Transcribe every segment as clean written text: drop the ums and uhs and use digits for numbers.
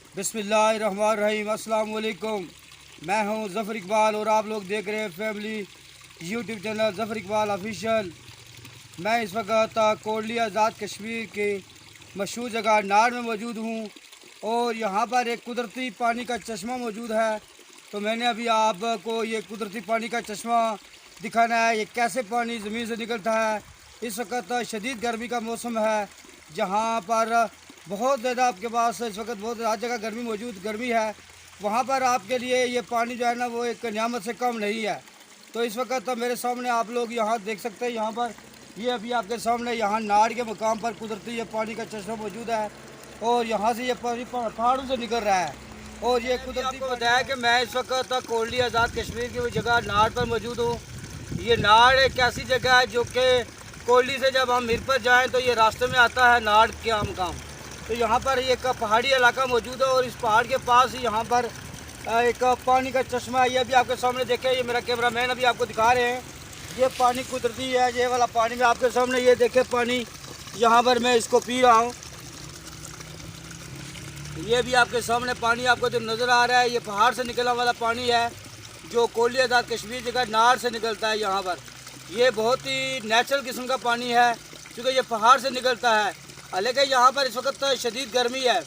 बिस्मिल्लाहिर्रहमानिर्रहीम। अस्सलाम वालेकुम। मैं हूं ज़फ़र इकबाल और आप लोग देख रहे हैं family YouTube channel Zafar Iqbal official. मैं इस वक्त कोटली आज़ाद कश्मीर के मशहूर जगह नाड़ में मौजूद हूं और यहाँ पर एक कुदरती पानी का चश्मा मौजूद है। तो मैंने अभी आपको ये कुदरती पानी का चश्मा दिखाना है, ये कैसे पानी ज़मीन से निकलता है। इस वक्त शदीद गर्मी का मौसम है, जहाँ पर बहुत ज़्यादा आपके पास इस वक्त बहुत हर जगह गर्मी है। वहाँ पर आपके लिए ये पानी जो है ना, वो एक नियामत से कम नहीं है। तो इस वक्त मेरे सामने आप लोग यहाँ देख सकते हैं, यहाँ पर ये अभी आपके सामने यहाँ नाड़ के मुकाम पर कुदरती ये पानी का चश्मा मौजूद है और यहाँ से ये पानी पहाड़ों से निकल रहा है। और ये कुदरती बताया कि मैं इस वक्त कोटली आज़ाद कश्मीर की वो जगह नाड़ पर मौजूद हूँ। ये नाड़ एक ऐसी जगह है जो कि कोटली से जब हम मीर पर जाएँ तो ये रास्ते में आता है नाड़ के मुकाम। तो यहाँ पर एक पहाड़ी इलाका मौजूद है और इस पहाड़ के पास ही यहाँ पर एक पानी का चश्मा है। ये भी आपके सामने देखें, ये मेरा कैमरामैन अभी आपको दिखा रहे हैं। ये पानी कुदरती है, ये वाला पानी में आपके सामने ये देखें पानी, यहाँ पर मैं इसको पी रहा हूँ। ये भी आपके सामने पानी आपको जो नज़र आ रहा है, ये पहाड़ से निकला वाला पानी है जो कोटली आज़ाद कश्मीर जगह नाड़ से निकलता है। यहाँ पर ये बहुत ही नेचुरल किस्म का पानी है क्योंकि ये पहाड़ से निकलता है। हालांकि यहाँ पर इस वक्त शदीद गर्मी है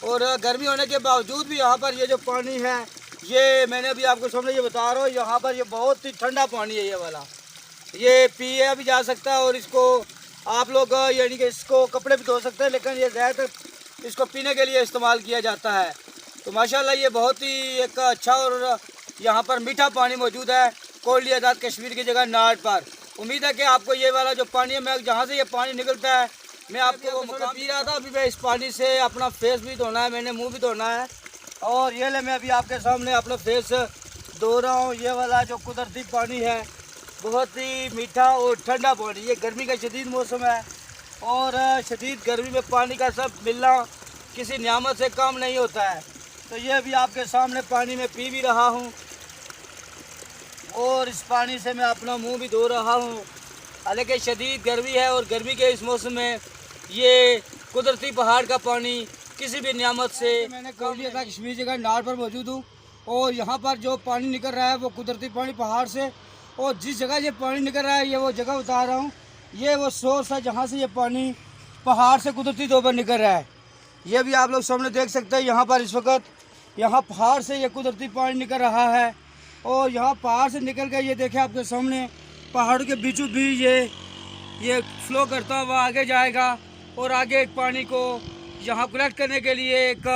और गर्मी होने के बावजूद भी यहाँ पर ये जो पानी है, ये मैंने अभी आपको सामने ये बता रहा हूँ, यहाँ पर ये बहुत ही ठंडा पानी है। ये वाला ये पिया भी जा सकता है और इसको आप लोग यानी कि इसको कपड़े भी धो सकते हैं, लेकिन ये ज़्यादातर इसको पीने के लिए इस्तेमाल किया जाता है। तो माशाल्लाह ये बहुत ही एक अच्छा और यहाँ पर मीठा पानी मौजूद है कोटली आज़ाद कश्मीर की जगह नाड़ पर। उम्मीद है कि आपको ये वाला जो पानी है, मैं जहाँ से ये पानी निकलता है, मैं आपको वो मुकाम पी रहा था। अभी मैं इस पानी से अपना फेस भी धोना है, मैंने मुंह भी धोना है और ये ले मैं अभी आपके सामने अपना फेस धो रहा हूँ। ये वाला जो कुदरती पानी है, बहुत ही मीठा और ठंडा पानी। ये गर्मी का शदीद मौसम है और शदीद गर्मी में पानी का सब मिलना किसी नियामत से कम नहीं होता है। तो ये अभी आपके सामने पानी में पी भी रहा हूँ और इस पानी से मैं अपना मुंह भी धो रहा हूँ। हालांकि शदीद गर्मी है और गर्मी के इस मौसम में ये कुदरती पहाड़ का पानी किसी भी नियामत से। मैंने कोटली आज़ाद कश्मीर जगह नाड़ पर मौजूद हूँ और यहाँ पर जो पानी निकल रहा है वो कुदरती पानी पहाड़ से, और जिस जगह ये पानी निकल रहा है ये वो जगह बता रहा हूँ, ये वो सोर्स है जहाँ से ये पानी पहाड़ से कुदरती तौर पर निकल रहा है। ये भी आप लोग सामने देख सकते हैं, यहाँ पर इस वक्त यहाँ पहाड़ से ये कुदरती पानी निकल रहा है और यहाँ पहाड़ से निकल कर ये देखें आपके सामने पहाड़ों के बीचों बीच ये फ्लो करता हुआ आगे जाएगा और आगे एक पानी को यहाँ कलेक्ट करने के लिए एक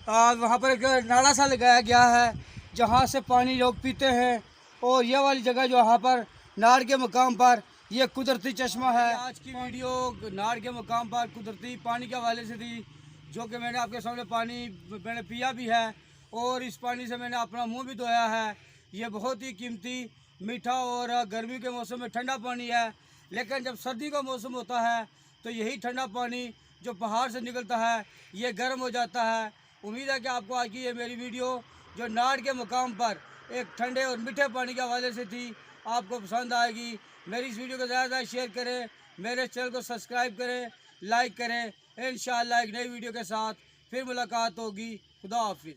वहाँ पर एक नाला सा लगाया गया है जहाँ से पानी लोग पीते हैं। और ये वाली जगह जो यहाँ पर नाड़ के मुकाम पर ये कुदरती चश्मा है। आज की वीडियो नाड़ के मुकाम पर कुदरती पानी के हवाले से थी, जो कि मैंने आपके सामने पानी मैंने पिया भी है और इस पानी से मैंने अपना मुंह भी धोया है। ये बहुत ही कीमती, मीठा और गर्मी के मौसम में ठंडा पानी है, लेकिन जब सर्दी का मौसम होता है तो यही ठंडा पानी जो पहाड़ से निकलता है ये गर्म हो जाता है। उम्मीद है कि आपको आज की ये मेरी वीडियो जो नाड़ के मुकाम पर एक ठंडे और मीठे पानी के हवाले से थी, आपको पसंद आएगी। मेरी इस वीडियो को ज़्यादा शेयर करें, मेरे चैनल को सब्सक्राइब करें, लाइक करें। इंशाअल्लाह एक नई वीडियो के साथ फिर मुलाकात होगी। खुदा हाफिज़।